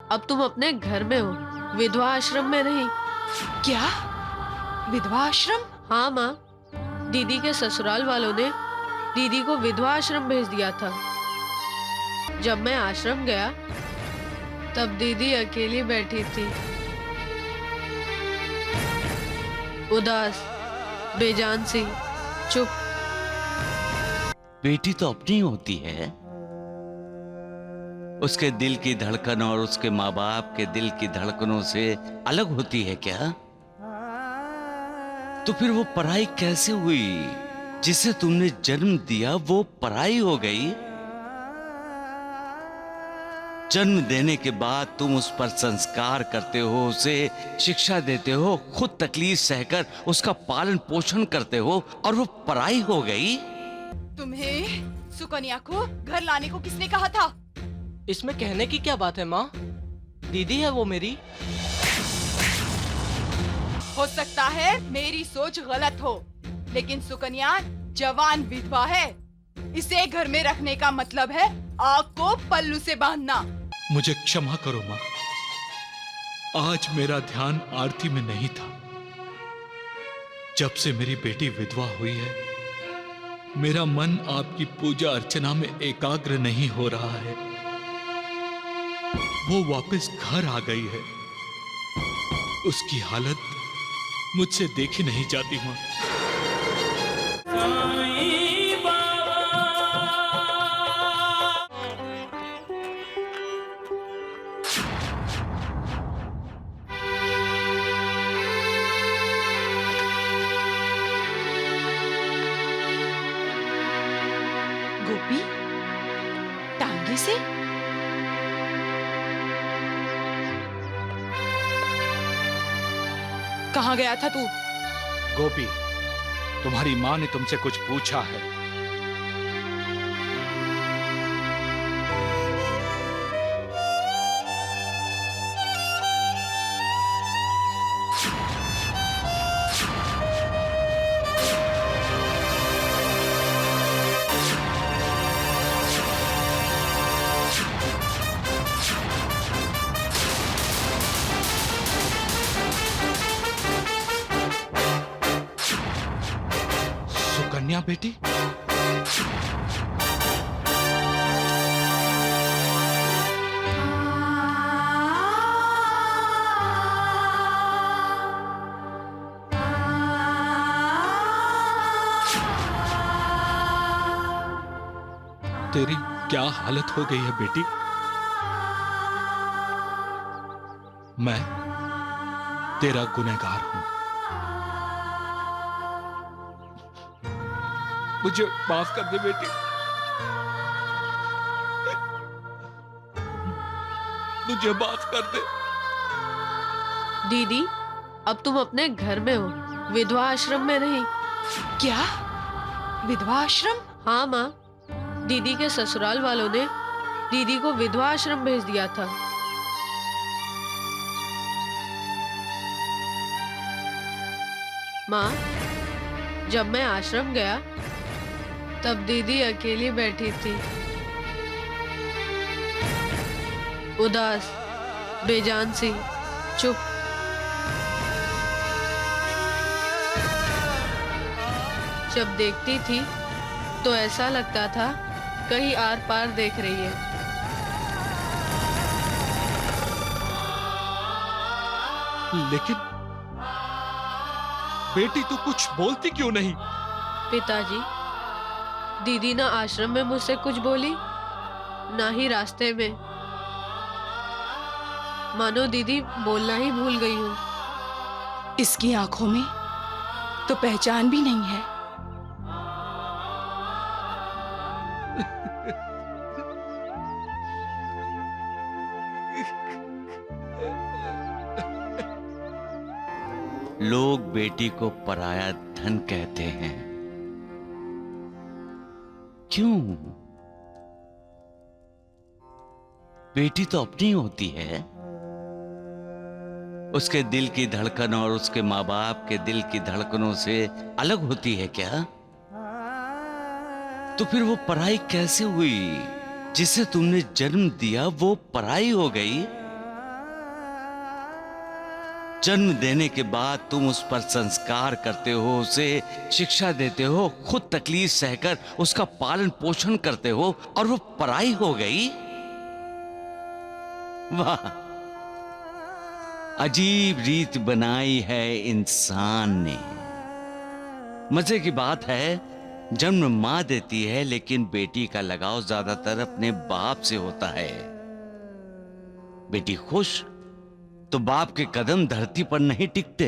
अब तुम अपने घर में हो, विधवा आश्रम में नहीं। क्या? विधवा आश्रम? हाँ माँ, दीदी के ससुराल वालों ने दीदी को विधवा आश्रम भेज दिया था। जब मैं आश्रम गया तब दीदी अकेली बैठी थी, उदास, बेजान सी, चुप। बेटी तो अपनी होती है, उसके दिल की धड़कन और उसके माँ बाप के दिल की धड़कनों से अलग होती है क्या? तो फिर वो पराई कैसे हुई? जिसे तुमने जन्म दिया वो पराई हो गई। जन्म देने के बाद तुम उस पर संस्कार करते हो, उसे शिक्षा देते हो, खुद तकलीफ सहकर उसका पालन पोषण करते हो, और वो पराई हो गई। तुम्हें सुकन्या को घर लाने को किसने कहा था? इसमें कहने की क्या बात है माँ? दीदी है वो मेरी। हो सकता है मेरी सोच गलत हो, लेकिन सुकन्या जवान विधवा है। इसे घर में रखने का मतलब है आग को पल्लू से बांधना। मुझे क्षमा करो माँ, आज मेरा ध्यान आरती में नहीं था। जब से मेरी बेटी विधवा हुई है, मेरा मन आपकी पूजा अर्चना में एकाग्र नहीं हो रहा है। वो वापस घर आ गई है, उसकी हालत मुझसे देखी नहीं जाती माँ। गोपी, टांगे से? कहाँ गया था तू? गोपी, तुम्हारी माँ ने तुमसे कुछ पूछा है। सुकन्या बेटी, तेरी क्या हालत हो गई है बेटी? मैं तेरा गुनहगार हूं, मुझे माफ कर दे बेटी, मुझे माफ कर दे। दीदी, अब तुम अपने घर में हो, विधवा आश्रम में नहीं। क्या? विधवा आश्रम? हाँ माँ, दीदी के ससुराल वालों ने दीदी को विधवा आश्रम भेज दिया था। माँ, जब मैं आश्रम गया तब दीदी अकेली बैठी थी, उदास, बेजान सी, चुप। जब देखती थी तो ऐसा लगता था कहीं आर पार देख रही है। लेकिन बेटी तू कुछ बोलती क्यों नहीं? पिताजी, दीदी ना आश्रम में मुझसे कुछ बोली, ना ही रास्ते में। मानो दीदी बोलना ही भूल गई हूँ। इसकी आंखों में तो पहचान भी नहीं है। लोग बेटी को पराया धन कहते हैं। क्यों? बेटी तो अपनी होती है, उसके दिल की धड़कन और उसके माँ बाप के दिल की धड़कनों से अलग होती है क्या? तो फिर वो पराई कैसे हुई? जिसे तुमने जन्म दिया वो पराई हो गई। जन्म देने के बाद तुम उस पर संस्कार करते हो, उसे शिक्षा देते हो, खुद तकलीफ सहकर उसका पालन पोषण करते हो, और वो पराई हो गई। वाह, अजीब रीत बनाई है इंसान ने। मजे की बात है, जन्म मां देती है, लेकिन बेटी का लगाव ज्यादातर अपने बाप से होता है। बेटी खुश तो बाप के कदम धरती पर नहीं टिकते,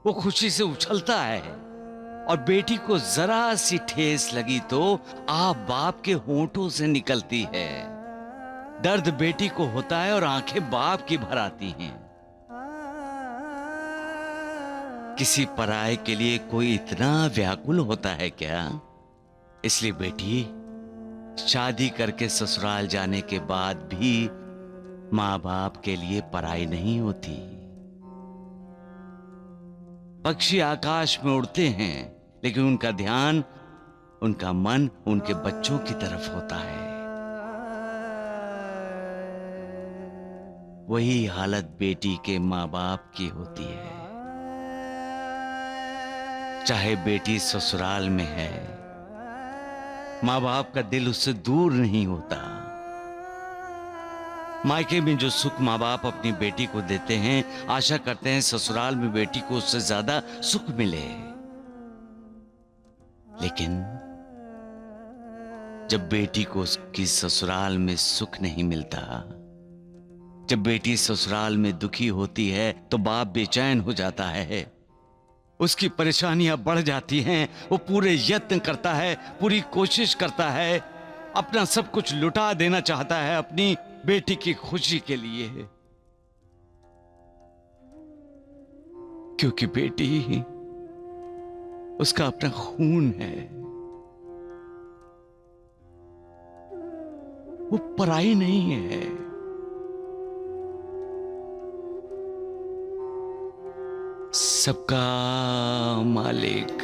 वो खुशी से उछलता है। और बेटी को जरा सी ठेस लगी तो आप बाप के होंठों से निकलती है। दर्द बेटी को होता है और आंखें बाप की भर आती हैं। किसी पराये के लिए कोई इतना व्याकुल होता है क्या? इसलिए बेटी, शादी करके ससुराल जाने के बाद भी माँ बाप के लिए पराई नहीं होती। पक्षी आकाश में उड़ते हैं, लेकिन उनका ध्यान, उनका मन उनके बच्चों की तरफ होता है। वही हालत बेटी के माँ बाप की होती है। चाहे बेटी ससुराल में है, माँ बाप का दिल उससे दूर नहीं होता। मायके में जो सुख माँ बाप अपनी बेटी को देते हैं, आशा करते हैं ससुराल में बेटी को उससे ज्यादा सुख मिले। लेकिन जब बेटी को उसकी ससुराल में सुख नहीं मिलता, जब बेटी ससुराल में दुखी होती है, तो बाप बेचैन हो जाता है। उसकी परेशानियां बढ़ जाती हैं। वो पूरे यत्न करता है, पूरी कोशिश करता है, अपना सब कुछ लुटा देना चाहता है अपनी बेटी की खुशी के लिए, क्योंकि बेटी उसका अपना खून है। वो पराई नहीं है। सबका मालिक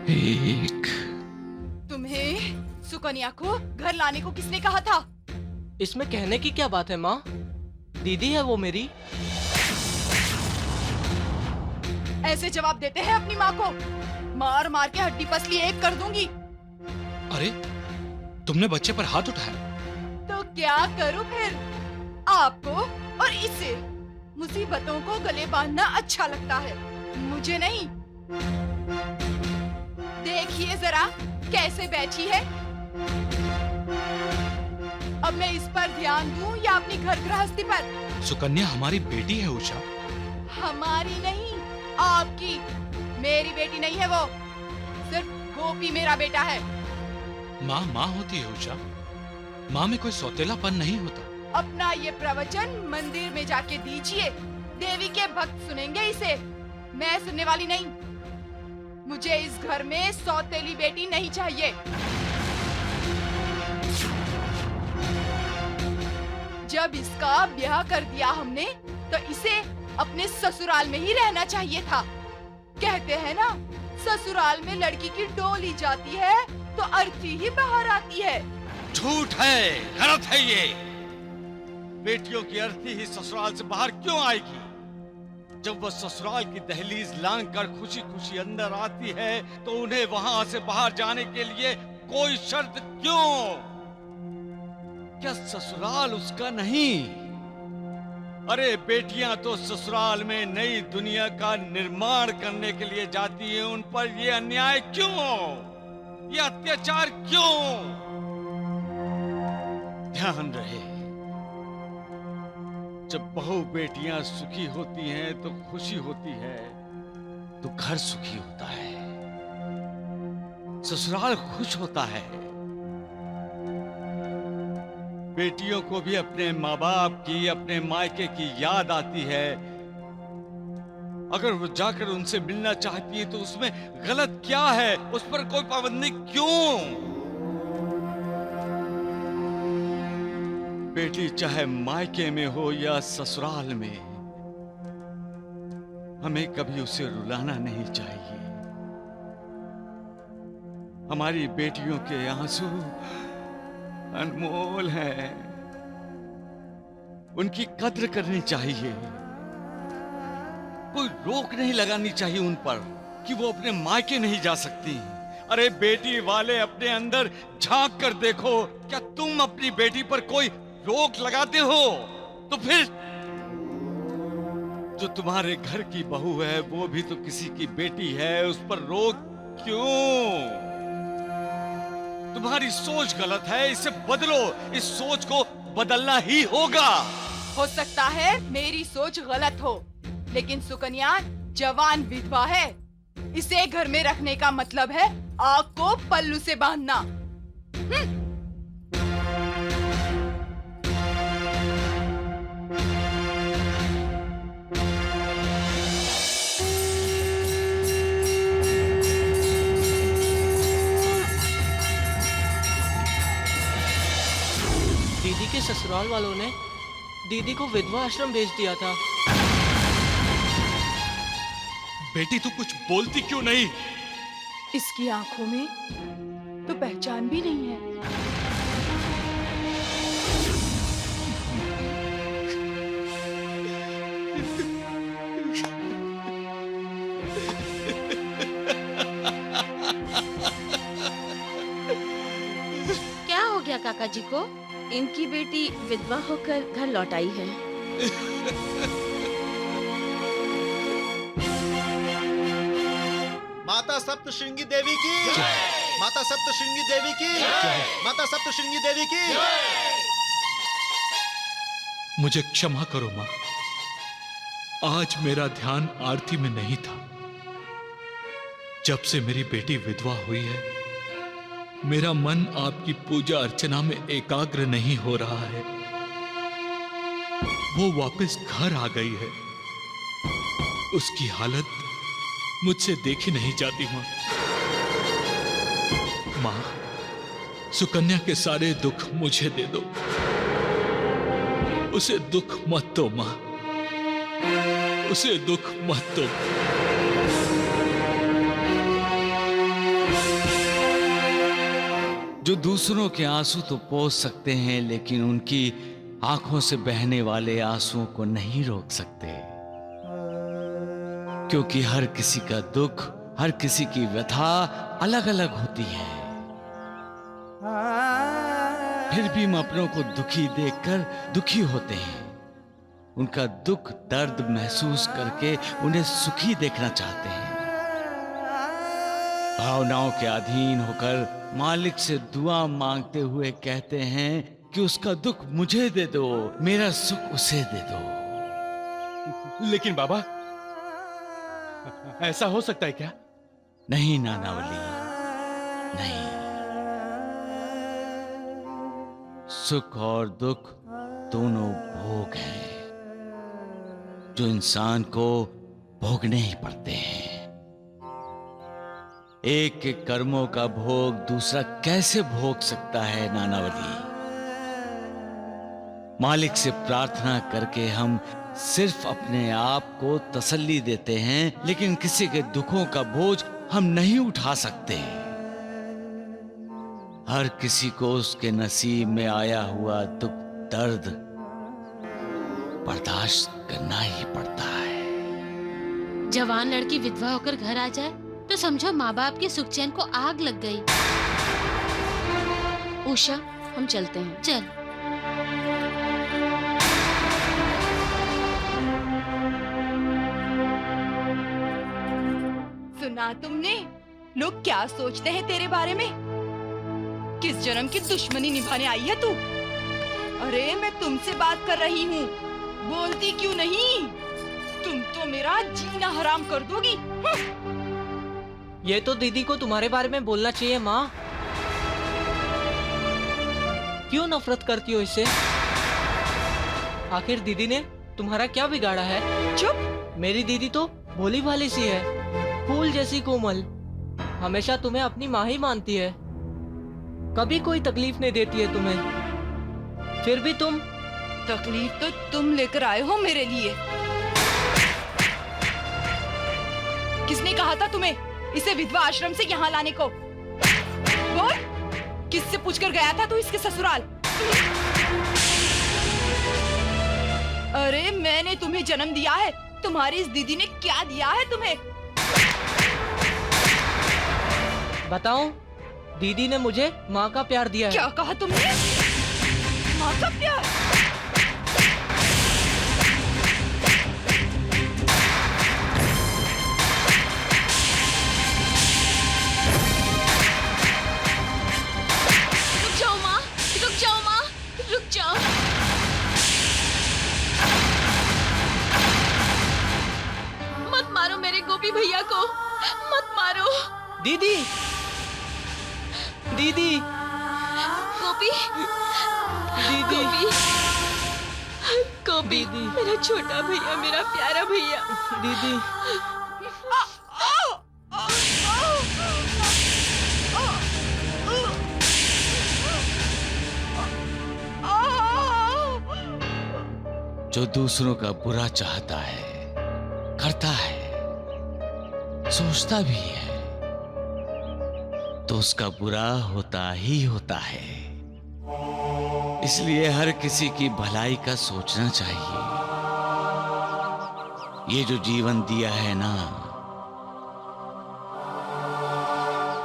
एक। तुम्हें सुकन्या को घर लाने को किसने कहा था? इसमें कहने की क्या बात है माँ? दीदी है वो मेरी। ऐसे जवाब देते हैं अपनी माँ को? मार मार के हड्डी पसली एक कर दूंगी। अरे, तुमने बच्चे पर हाथ उठाया। तो क्या करूं फिर? आपको और इसे मुसीबतों को गले बांधना अच्छा लगता है, मुझे नहीं। देखिए जरा कैसे बैठी है। अब मैं इस पर ध्यान दूं या अपनी घर गृहस्थी पर? सुकन्या हमारी बेटी है उषा। हमारी नहीं, आपकी। मेरी बेटी नहीं है वो, सिर्फ गोपी मेरा बेटा है। माँ माँ होती है उषा, माँ में कोई सौतेलापन नहीं होता। अपना ये प्रवचन मंदिर में जाके दीजिए, देवी के भक्त सुनेंगे इसे, मैं सुनने वाली नहीं। मुझे इस घर में सौतेली बेटी नहीं चाहिए। जब इसका ब्याह कर दिया हमने, तो इसे अपने ससुराल में ही रहना चाहिए था। कहते हैं ना, ससुराल में लड़की की डोली जाती है तो अर्थी ही बाहर आती है। झूठ है, गलत है ये। बेटियों की अर्थी ही ससुराल से बाहर क्यों आएगी? जब वह ससुराल की दहलीज लांग कर खुशी खुशी अंदर आती है, तो उन्हें वहां से बाहर जाने के लिए कोई शर्त क्यों? क्या ससुराल उसका नहीं? अरे बेटियां तो ससुराल में नई दुनिया का निर्माण करने के लिए जाती हैं। उन पर ये अन्याय क्यों? ये अत्याचार क्यों? ध्यान रहे, जब बहू बेटियां सुखी होती हैं तो खुशी होती है, तो घर सुखी होता है, ससुराल खुश होता है। बेटियों को भी अपने माँ बाप की, अपने मायके की याद आती है। अगर वो जाकर उनसे मिलना चाहती है तो उसमें गलत क्या है? उस पर कोई पाबंदी क्यों? बेटी चाहे मायके में हो या ससुराल में, हमें कभी उसे रुलाना नहीं चाहिए। हमारी बेटियों के आंसू अनमोल हैं। उनकी कद्र करनी चाहिए। कोई रोक नहीं लगानी चाहिए उन पर कि वो अपने मायके नहीं जा सकती। अरे बेटी वाले अपने अंदर झांक कर देखो, क्या तुम अपनी बेटी पर कोई रोक लगाते हो? तो फिर जो तुम्हारे घर की बहू है वो भी तो किसी की बेटी है, उस पर रोक क्यों? तुम्हारी सोच गलत है, इसे बदलो। इस सोच को बदलना ही होगा। हो सकता है मेरी सोच गलत हो, लेकिन सुकन्या जवान विधवा है। इसे घर में रखने का मतलब है आग को पल्लू से बांधना। दीदी के ससुराल वालों ने दीदी को विधवा आश्रम भेज दिया था। बेटी तू कुछ बोलती क्यों नहीं? इसकी आंखों में तो पहचान भी नहीं है। क्या हो गया काका जी को? इनकी बेटी विधवा होकर घर लौट आई है। माता सप्तशृंगी देवी की, माता सप्तशृंगी देवी की, माता सप्तशृंगी देवी की। मुझे क्षमा करो माँ, आज मेरा ध्यान आरती में नहीं था। जब से मेरी बेटी विधवा हुई है, मेरा मन आपकी पूजा अर्चना में एकाग्र नहीं हो रहा है। वो वापस घर आ गई है, उसकी हालत मुझसे देखी नहीं जाती माँ। माँ, सुकन्या के सारे दुख मुझे दे दो, उसे दुख मत दो माँ, उसे दुख मत दो। जो दूसरों के आंसू तो पोंछ सकते हैं, लेकिन उनकी आंखों से बहने वाले आंसुओं को नहीं रोक सकते, क्योंकि हर किसी का दुख, हर किसी की व्यथा अलग अलग होती है। फिर भी हम अपनों को दुखी देखकर दुखी होते हैं। उनका दुख दर्द महसूस करके उन्हें सुखी देखना चाहते हैं। भावनाओं के अधीन होकर मालिक से दुआ मांगते हुए कहते हैं कि उसका दुख मुझे दे दो, मेरा सुख उसे दे दो। लेकिन बाबा, ऐसा हो सकता है क्या? नहीं नानावली, नहीं। सुख और दुख दोनों भोग हैं जो इंसान को भोगने ही पड़ते हैं। एक के कर्मों का भोग दूसरा कैसे भोग सकता है नानावली? मालिक से प्रार्थना करके हम सिर्फ अपने आप को तसल्ली देते हैं, लेकिन किसी के दुखों का बोझ हम नहीं उठा सकते। हर किसी को उसके नसीब में आया हुआ दुख दर्द बर्दाश्त करना ही पड़ता है। जवान लड़की विधवा होकर घर आ जाए तो समझो माँ बाप के सुख चैन को आग लग गई। उषा, हम चलते हैं। चल। सुना तुमने? लोग क्या सोचते हैं तेरे बारे में? किस जन्म की दुश्मनी निभाने आई है तू? अरे मैं तुमसे बात कर रही हूँ, बोलती क्यों नहीं? तुम तो मेरा जीना हराम कर दोगी। ये तो दीदी को तुम्हारे बारे में बोलना चाहिए माँ। क्यों नफरत करती हो इससे? आखिर दीदी ने तुम्हारा क्या बिगाड़ा है? चुप। मेरी दीदी तो भोली भाली सी है, फूल जैसी कोमल, हमेशा तुम्हें अपनी माँ ही मानती है, कभी कोई तकलीफ नहीं देती है तुम्हें। फिर भी तुम। तकलीफ तो तुम लेकर आए हो मेरे लिए। किसने कहा था तुम्हें इसे विधवा आश्रम से यहाँ लाने को? बोल, किससे पूछकर गया था तू इसके ससुराल? अरे मैंने तुम्हें जन्म दिया है, तुम्हारी इस दीदी ने क्या दिया है तुम्हें? बताऊं, दीदी ने मुझे माँ का प्यार दिया है। क्या कहा तुमने? माँ का प्यार? रुक जाओ माँ, रुक जाओ माँ, रुक जाओ। मत मारो मेरे गोपी भैया को, मत मारो। दीदी, दीदी, गोपी, दीदी, गोपी, दीदी। मेरा छोटा भैया, मेरा प्यारा भैया। दीदी, जो दूसरों का बुरा चाहता है, करता है, सोचता भी है, तो उसका बुरा होता ही होता है। इसलिए हर किसी की भलाई का सोचना चाहिए। ये जो जीवन दिया है ना,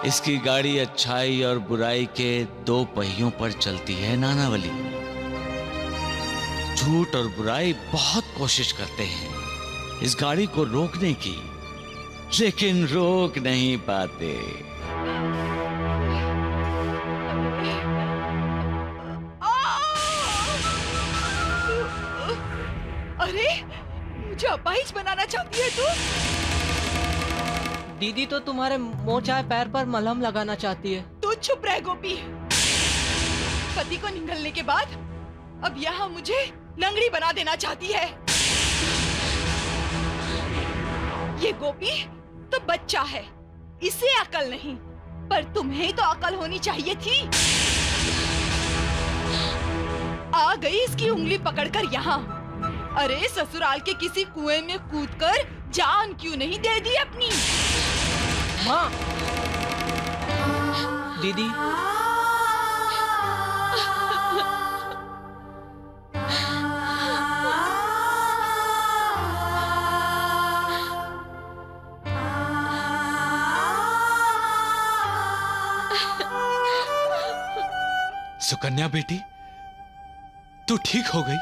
इसकी गाड़ी अच्छाई और बुराई के दो पहियों पर चलती है नानावली। झूठ और बुराई बहुत कोशिश करते हैं इस गाड़ी को रोकने की, लेकिन रोक नहीं पाते। अरे मुझे अपाहिज बनाना चाहती है तू? दीदी तो तुम्हारे मोचाए पैर पर मलहम लगाना चाहती है। तू चुप रह गोपी। पति को निगलने के बाद अब यहाँ मुझे लंगड़ी बना देना चाहती है। ये गोपी तो बच्चा है, इसे अकल नहीं, पर तुम्हें तो अकल होनी चाहिए थी। आ गई इसकी उंगली पकड़कर यहाँ। अरे ससुराल के किसी कुएं में कूदकर जान क्यों नहीं दे दी अपनी? माँ, दीदी, सुकन्या बेटी, तू ठीक हो गई?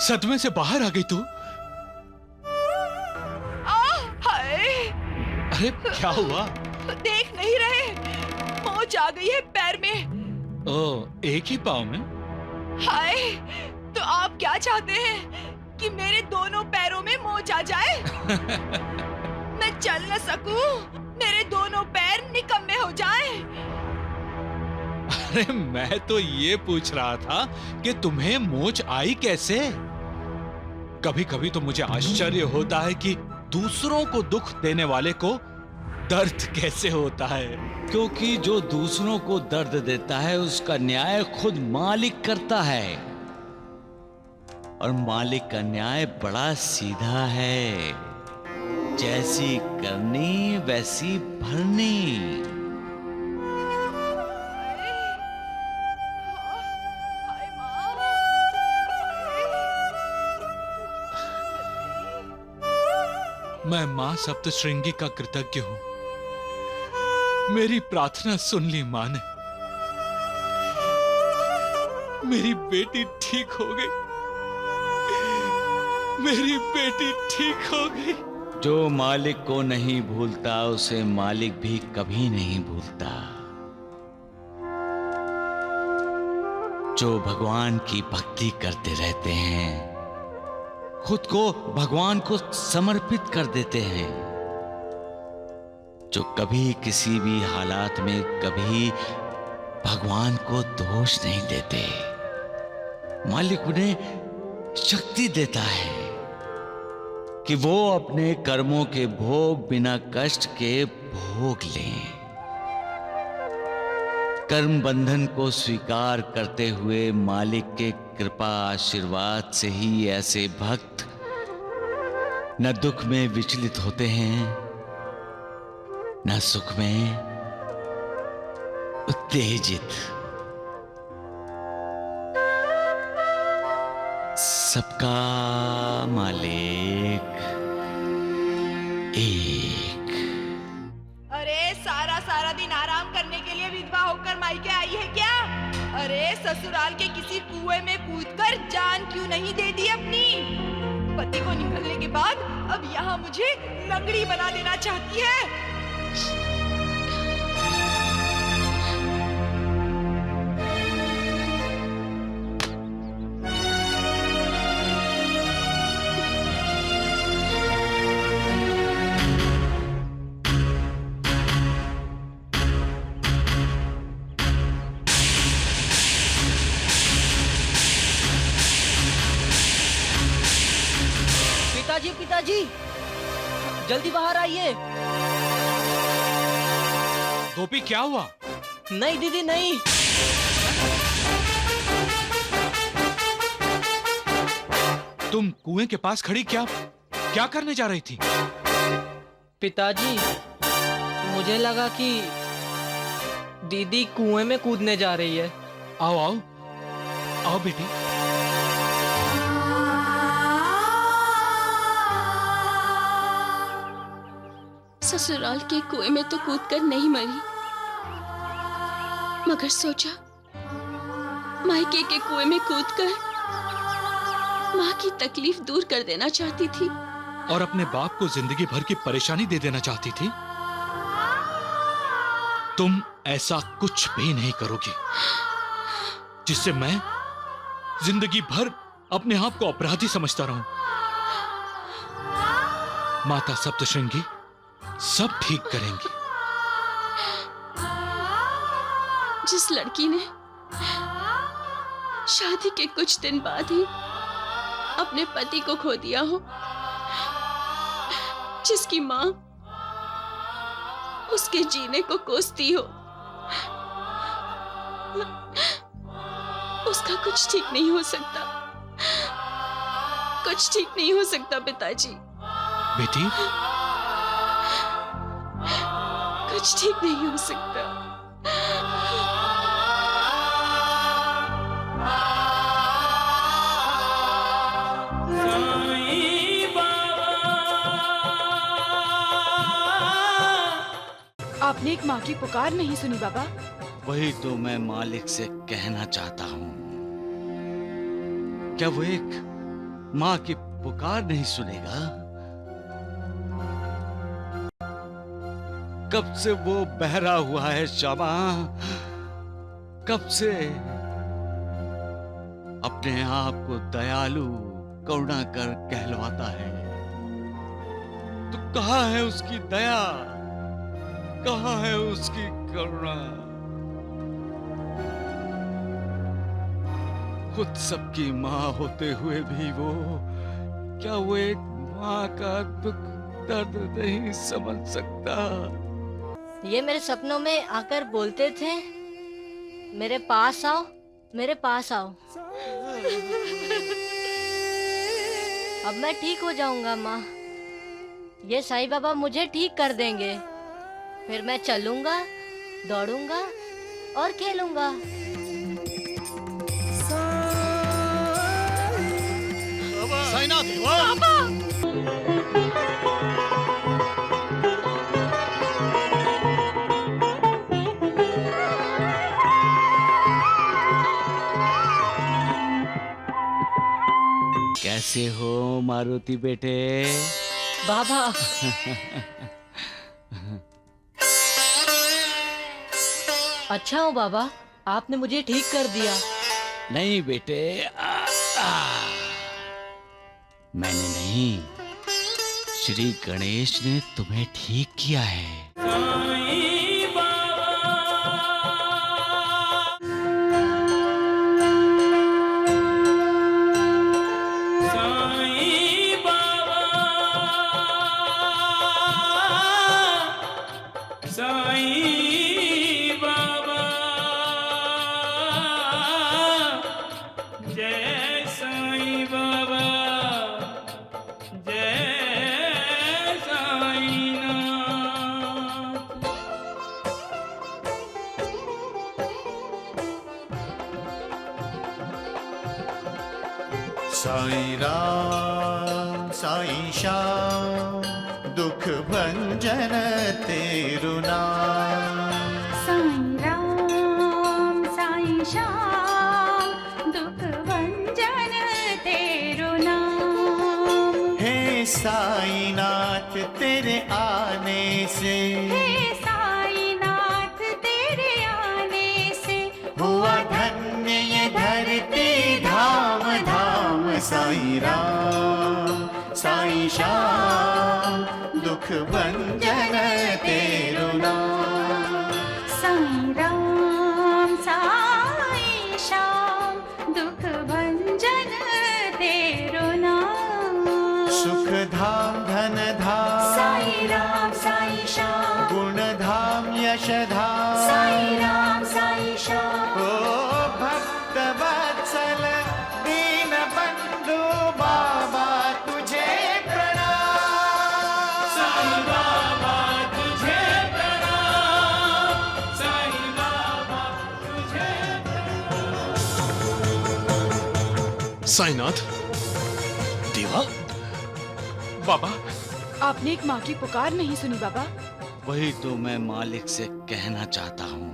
सदमे से बाहर आ गई तू? हाय! अरे क्या हुआ? देख नहीं रहे, मोच आ गई है पैर में। ओ, एक ही पाँव में? हाय! तो आप क्या चाहते हैं कि मेरे दोनों पैरों में मोच आ जाए? मैं चल न सकूं, मेरे दोनों पैर निकम्मे हो जाएं। अरे मैं तो ये पूछ रहा था कि तुम्हें मोच आई कैसे? कभी कभी तो मुझे आश्चर्य होता है कि दूसरों को दुख देने वाले को दर्द कैसे होता है। क्योंकि जो दूसरों को दर्द देता है उसका न्याय खुद मालिक करता है, और मालिक का न्याय बड़ा सीधा है। जैसी करनी वैसी भरनी। हाय माँ! मैं मां सप्तश्रृंगी का कृतज्ञ हूं। मेरी प्रार्थना सुन ली मां ने। मेरी बेटी ठीक हो गई। मेरी बेटी ठीक हो गई। जो मालिक को नहीं भूलता उसे मालिक भी कभी नहीं भूलता। जो भगवान की भक्ति करते रहते हैं, खुद को भगवान को समर्पित कर देते हैं, जो कभी किसी भी हालात में कभी भगवान को दोष नहीं देते, मालिक उन्हें शक्ति देता है कि वो अपने कर्मों के भोग बिना कष्ट के भोग लें। कर्म बंधन को स्वीकार करते हुए मालिक के कृपा आशीर्वाद से ही ऐसे भक्त न दुख में विचलित होते हैं, न सुख में उत्तेजित। सबका मालिक एक। अरे सारा सारा दिन आराम करने के लिए विधवा होकर मायके आई है क्या? अरे ससुराल के किसी कुएं में कूदकर जान क्यों नहीं दे दी अपनी? पति को निकलने के बाद अब यहाँ मुझे लंगड़ी बना देना चाहती है। पिताजी पिताजी, जल्दी बाहर आइए। गोपी क्या हुआ? नहीं दीदी नहीं। तुम कुएं के पास खड़ी क्या क्या करने जा रही थी? पिताजी, मुझे लगा कि दीदी कुएं में कूदने जा रही है। आओ आओ आओ बेटी। ससुराल के कुएं में तो कूदकर नहीं मरी, मगर सोचा मायके के कुएं में कूदकर माँ की तकलीफ दूर कर देना चाहती थी और अपने बाप को जिंदगी भर की परेशानी दे देना चाहती थी। तुम ऐसा कुछ भी नहीं करोगी जिससे मैं जिंदगी भर अपने आप को अपराधी समझता रहूं। माता सप्तशृंगी सब ठीक करेंगी। जिस लड़की ने शादी के कुछ दिन बाद ही अपने पति को खो दिया हो, जिसकी माँ उसके जीने को कोसती हो, उसका कुछ ठीक नहीं हो सकता, कुछ ठीक नहीं हो सकता पिताजी। बेटी, कुछ ठीक नहीं हो सकता। आपने एक माँ की पुकार नहीं सुनी बाबा? वही तो मैं मालिक से कहना चाहता हूँ। क्या वो एक माँ की पुकार नहीं सुनेगा? कब से वो बहरा हुआ है श्यामा, कब से अपने आप को दयालु करुणाकर कहलवाता है। तो कहाँ है उसकी दया, कहाँ है उसकी करुणा? खुद सबकी माँ होते हुए भी वो, क्या वो एक माँ का दुख दर्द नहीं समझ सकता? ये मेरे सपनों में आकर बोलते थे, मेरे पास आओ, मेरे पास आओ। अब मैं ठीक हो जाऊंगा माँ, ये साईं बाबा मुझे ठीक कर देंगे। फिर मैं चलूंगा, दौड़ूंगा और खेलूंगा। साईनाथ वाह! कैसे हो मारुति बेटे? बाबा, अच्छा हो बाबा, आपने मुझे ठीक कर दिया। नहीं बेटे, मैंने नहीं, श्री गणेश ने तुम्हें ठीक किया है। साईं राम साईं श्याम दुख भंजन तेरु नाम। साईं राम साईं श्याम दुख भंजन तेरु नाम। हे साईनाथ तेरे आने से, हे साईनाथ तेरे आने से हुआ धन्य ये धरती धाम धाम। साईं राम साईं श्याम दुख भंजन तेरु नाम। साईं राम साईं श्याम दुख भंजन तेरु नाम। सुख धाम धन धाम साईं राम साईं श्याम गुण धाम यश धाम। साईं राम साईं श्याम ओ भक्त वत्सल दीन बंधु बाबा तुझे प्रणाम। साईं बाबा तुझे प्रणाम। साईं बाबा तुझे साईनाथ देवा। बाबा, आपने एक माँ की पुकार नहीं सुनी बाबा? वही तो मैं मालिक से कहना चाहता हूँ।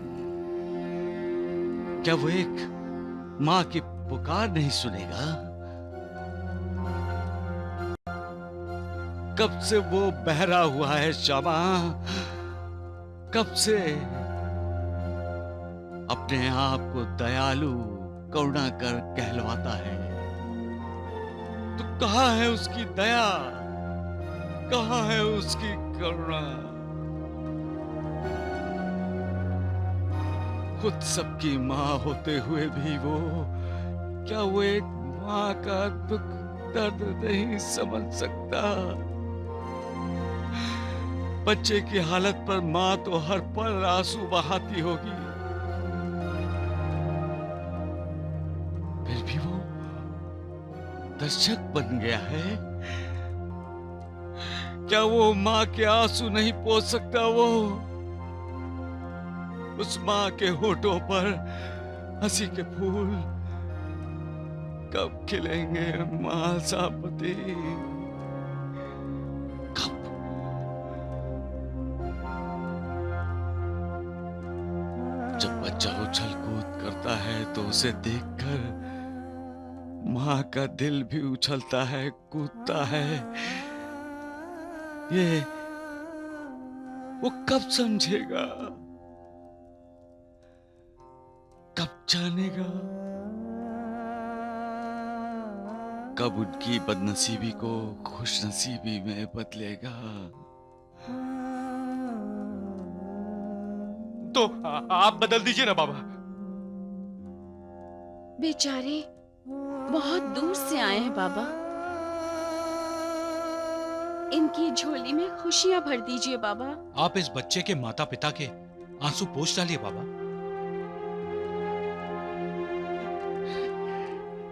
क्या वो एक माँ की पुकार नहीं सुनेगा? कब से वो बहरा हुआ है श्यामा, कब से अपने आप को दयालु करुणाकर कहलवाता है। तो कहाँ है उसकी दया, कहाँ है उसकी करुणा? खुद सबकी माँ होते हुए भी वो, क्या वो एक माँ का दुख दर्द नहीं समझ सकता? बच्चे की हालत पर माँ तो हर पल आंसू बहाती होगी, फिर भी वो दर्शक बन गया है। क्या वो माँ के आंसू नहीं पोंछ सकता? वो उस माँ के होठों पर हंसी के फूल कब खिलेंगे माँ सापती? कब? जब बच्चा उछल कूद करता है तो उसे देखकर माँ का दिल भी उछलता है, कूदता है। ये वो कब समझेगा, कब जानेगा, कब उनकी बदनसीबी को खुशनसीबी में बदलेगा? तो आप बदल दीजिए ना बाबा। बेचारे बहुत दूर से आए हैं बाबा, इनकी झोली में खुशियां भर दीजिए बाबा। आप इस बच्चे के माता पिता के आंसू पोंछ डालिए बाबा।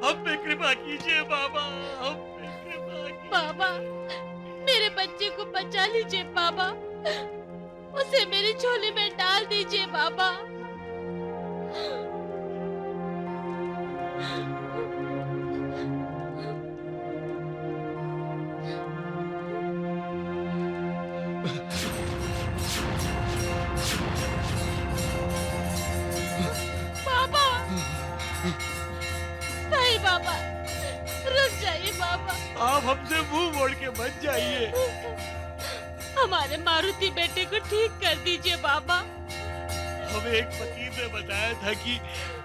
हम पे कृपा कीजिए बाबा, हम पे कृपा कीजिए। बाबा, मेरे बच्चे को बचा लीजिए बाबा, उसे मेरी झोली में डाल दीजिए बाबा। बाबा, नहीं बाबा, रुक जाइए बाबा। आप हमसे मुंह मोड़ के मत जाइए। हमारे मारुति बेटे को ठीक कर दीजिए बाबा। हमें एक फकीर ने बताया था कि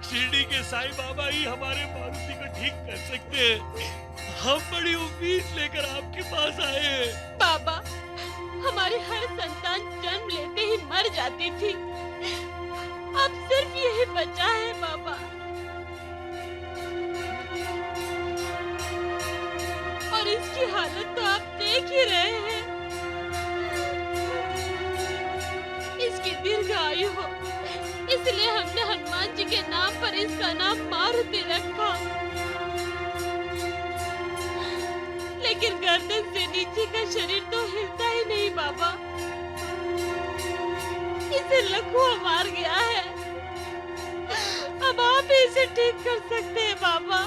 शिरडी के साईं बाबा ही हमारे मारुति को ठीक कर सकते हैं। हम बड़ी उम्मीद लेकर आपके पास आए हैं। बाबा, हमारी हर संतान जन्म लेते ही मर जाती थी, अब सिर्फ यही बचा है बाबा। और इसकी हालत तो आप देख ही रहे हैं। इसकी दीर्घ आयु हो, इसलिए हमने हनुमान जी के नाम पर इसका नाम मारुति रखा। लेकिन गर्दन से नीचे का शरीर तो हिलता ही नहीं बाबा, इसे लकवा मार गया है। अब आप ही इसे ठीक कर सकते हैं बाबा।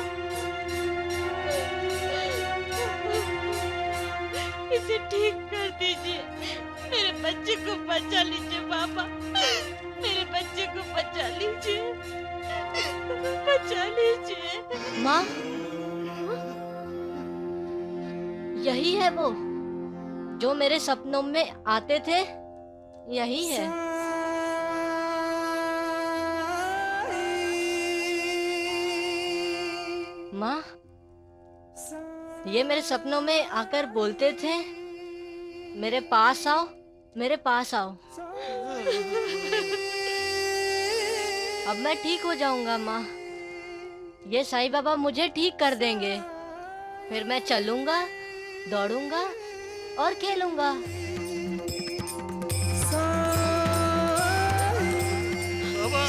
बचा लीजिए बाबा, मेरे बच्चे को बचा लीजिए, बचा लीजिए। माँ, यही है वो जो मेरे सपनों में आते थे, यही है। माँ, ये मेरे सपनों में आकर बोलते थे, मेरे पास आओ, मेरे पास आओ। अब मैं ठीक हो जाऊंगा माँ, ये साईं बाबा मुझे ठीक कर देंगे। फिर मैं चलूंगा, दौड़ूंगा और खेलूंगा।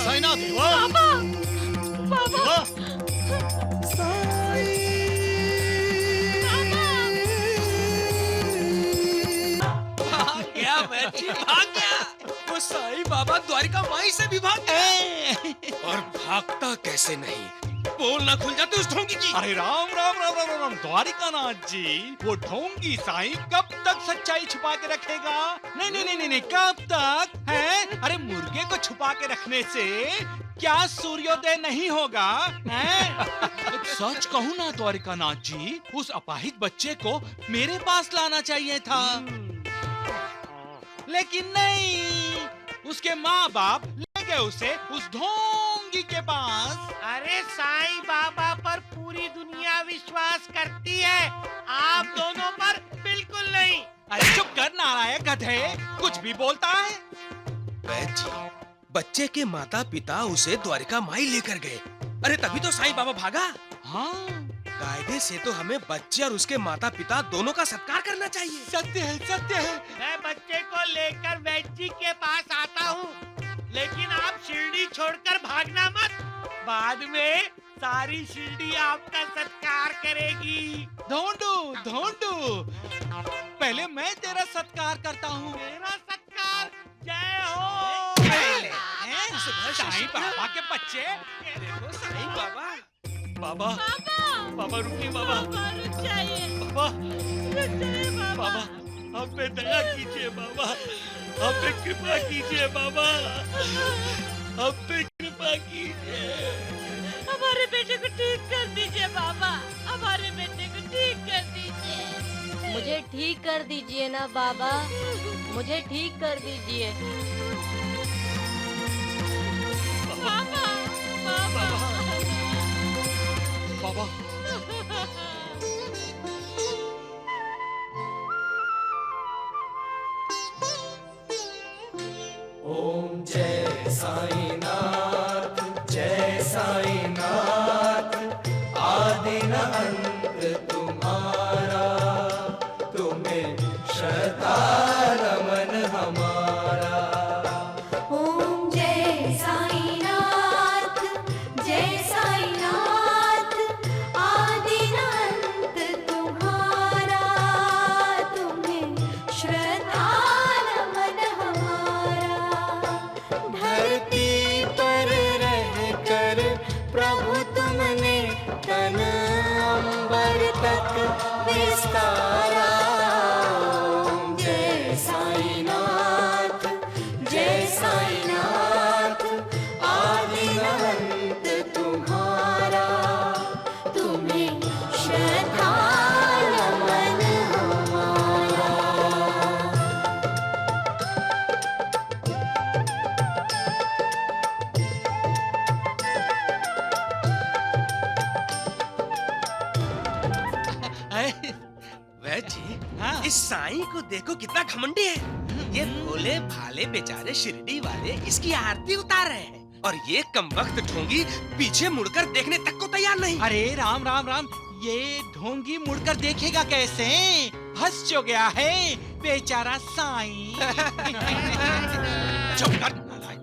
साईनाथ देवा, बाबा, गया बच्ची, भाग गया। वो साईं बाबा द्वारिका माई से भी भाग गया। और भागता कैसे नहीं, बोल ना खुल जाते उस ढोंगी की। अरे राम राम राम राम राम, द्वारिका नाथ जी, वो ढोंगी साईं कब तक सच्चाई छुपा के रखेगा? नहीं नहीं नहीं नहीं, कब तक है? अरे मुर्गे को छुपा के रखने से क्या सूर्योदय नहीं होगा? हैं? सच कहूँ ना द्वारिका नाथ जी, उस अपाहिज बच्चे को मेरे पास लाना चाहिए था, लेकिन नहीं, उसके माँ बाप ले गए उसे उस ढोंगी के पास। अरे साईं बाबा पर पूरी दुनिया विश्वास करती है, आप दोनों पर बिल्कुल नहीं। अरे चुप कर नालायक गधे, कुछ भी बोलता है। वैद्य जी, बच्चे के माता पिता उसे द्वारिका माई लेकर गए। अरे तभी तो साईं बाबा भागा। हाँ, कायदे से तो हमें बच्चे और उसके माता पिता दोनों का सत्कार करना चाहिए। सत्य है, सत्य है। मैं बच्चे को लेकर वैद्य जी के पास आता हूँ, लेकिन आप शिरडी छोड़कर भागना मत, बाद में सारी शिरडी आपका सत्कार करेगी। ढोंडू ढोंडू, पहले मैं तेरा सत्कार करता हूँ। मेरा सत्कार, जय हो। साईं बाबा के बच्चे, देखो साईं बाबा। बाबा बाबा रुकिए बाबा, रुक जाइए, बाबा रुक जाइए बाबा। बाबा, आप पे दया कीजिए बाबा, आप पे कृपा कीजिए बाबा, आप पे कृपा कीजिए। हमारे बेटे को ठीक कर दीजिए बाबा, हमारे बेटे को ठीक कर दीजिए। मुझे ठीक कर दीजिए ना बाबा, मुझे ठीक कर दीजिए। बाबा, बाबा, बाबा, ओम जय साईनाथ, जय साईनाथ, आदि न अंत तुम्हारा, तुम्हें श्रद्धा नमन हमारा। ओम जय साईनाथ, जय साईनाथ, आदि न अंत तुम्हारा, तुम्हें श्रद्धा नमन हमारा। धरती पर रहकर प्रभु तुमने तन अंबर तक विस्तारा। ओम जय साईनाथ, जय साईनाथ, आदि न अंत तुम्हारा, तुम्हें श्रद्धा नमन हमारा। वैद्य जी, हाँ। इस साईं को देखो कितना घमंडी है। ये भोले भाले बेचारे शिरडी वाले इसकी आरती उतार रहे हैं, और ये कमबख्त ढोंगी पीछे मुड़कर देखने तक को तैयार नहीं। अरे राम राम राम, ये ढोंगी मुड़कर देखेगा कैसे? फंस जो गया है बेचारा साईं। चुप कर नालायक।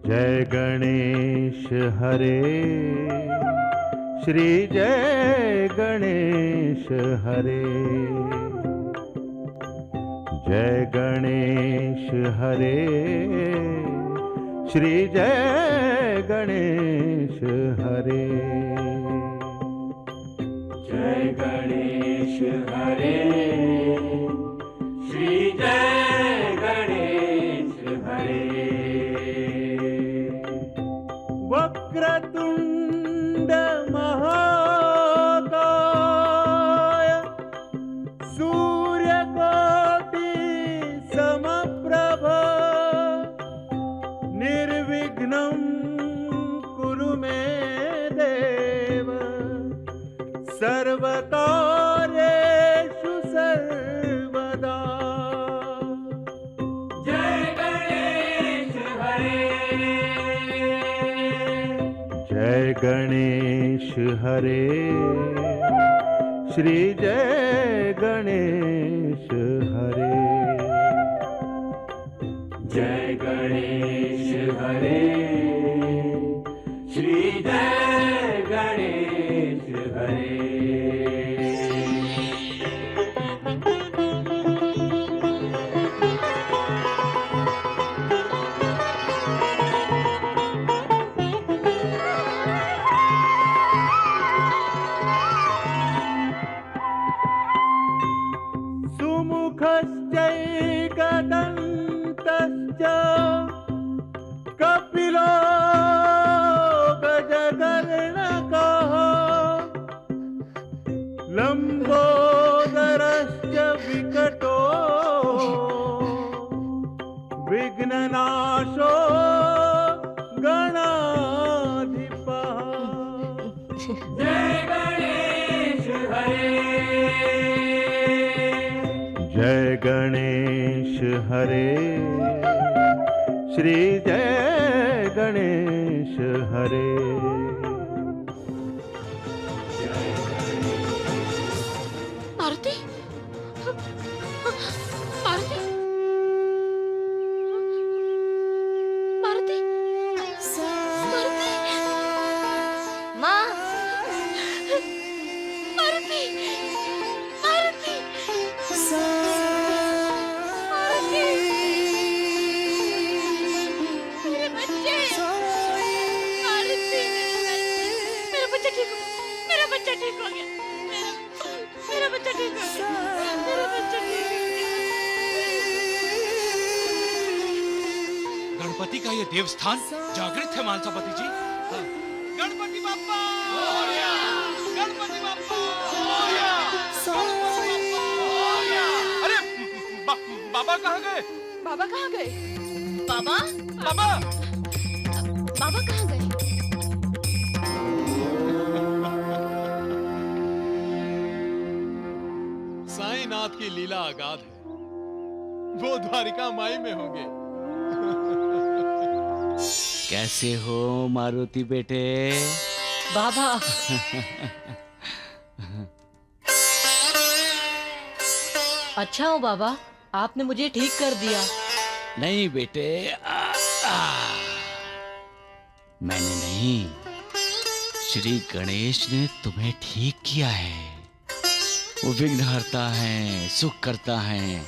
जय गणेश हरे, श्री जय गणेश हरे, जय गणेश हरे, श्री जय गणेश हरे। हरे श्री जय गणेश हरे। वक्रतुंड महाकाय सूर्यकोटि समप्रभ निर्विघ्नं कुरु मे देव सर्वकार्येषु सर्वदा। जय गणेश हरे जय गणेश हरे श्री जय गणेश हरे। जय गणेश हरे श्री जय गणेश हरे। सुमुखश्चैकदन्तश्च कपिलो गजकर्णकः लम्बोदरश्च विकटो विघ्ननाशो गणाधिपः। जय गणेश हरे जय गणेश हरे श्री जय गणेश हरे। मारुति, मारुति, मारुति, मारुति, माँ मारुति, मारुति, मेरे बच्चे, मारुति, मेरा बच्चा ठीक हो गया, मेरा बच्चा ठीक हो गया, मेरा बच्चा ठीक हो गया, मेरा बच्चा ठीक हो गया। गणपति का ये देवस्थान जागृत है मानसापति जी। हाँ। गणपति बाप्पा मोरया! गणपति बाप्पा मोरया! अरे बाबा कहाँ गए? बाबा कहाँ गए? बाबा, बाबा बाबा कहाँ गए? साईनाथ की लीला अगाध है, वो द्वारिका माई में होंगे। कैसे हो मारुति बेटे? बाबा अच्छा हो बाबा, आपने मुझे ठीक कर दिया। नहीं बेटे, मैंने नहीं, श्री गणेश ने तुम्हें ठीक किया है। वो विघ्नहर्ता है, सुख करता है।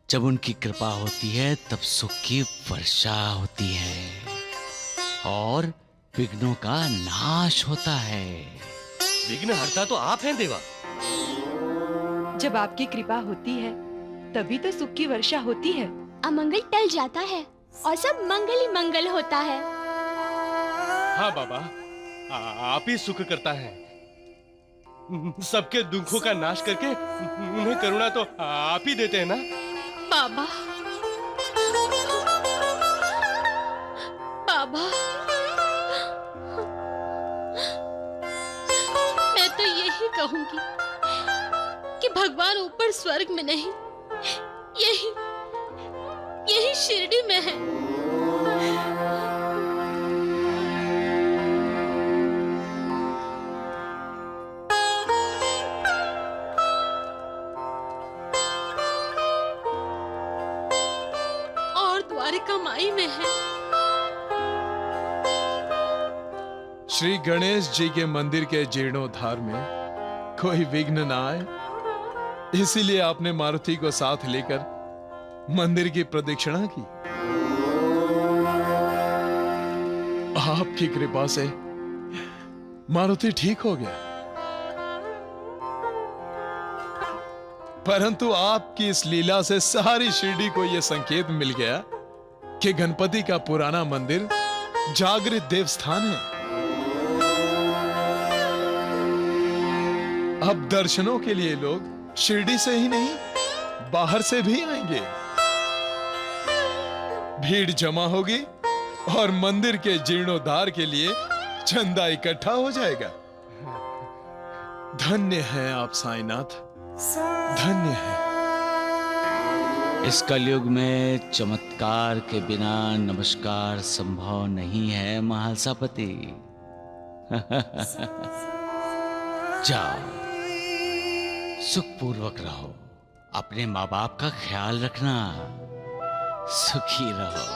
जब उनकी कृपा होती है तब सुख की वर्षा होती है और विघ्नों का नाश होता है। विघ्नहर्ता तो आप हैं देवा। जब आपकी कृपा होती है तभी तो सुख की वर्षा होती है। अमंगल टल जाता है और सब मंगल ही मंगल होता है। हाँ बाबा, आप ही सुख करता है। सबके दुखों का नाश करके उन्हें करुणा तो आप ही देते हैं ना बाबा। बाबा, मैं तो यही कहूंगी कि भगवान ऊपर स्वर्ग में नहीं, यही यही शिरडी में है। और द्वारिका माई में है। श्री गणेश जी के मंदिर के जीर्णोद्धार में कोई विघ्न ना आए, इसीलिए आपने मारुति को साथ लेकर मंदिर की प्रदक्षिणा की। आपकी कृपा से मारुति ठीक हो गया। परंतु आपकी इस लीला से सारी शिरडी को यह संकेत मिल गया कि गणपति का पुराना मंदिर जागृत देवस्थान है। अब दर्शनों के लिए लोग शिरडी से ही नहीं, बाहर से भी आएंगे। भीड़ जमा होगी और मंदिर के जीर्णोद्धार के लिए चंदा इकट्ठा हो जाएगा। धन्य है आप साईनाथ, धन्य है। इस कलयुग में चमत्कार के बिना नमस्कार संभव नहीं है महासापति। जाओ, सुखपूर्वक रहो, अपने माँ बाप का ख्याल रखना, सुखी रहो।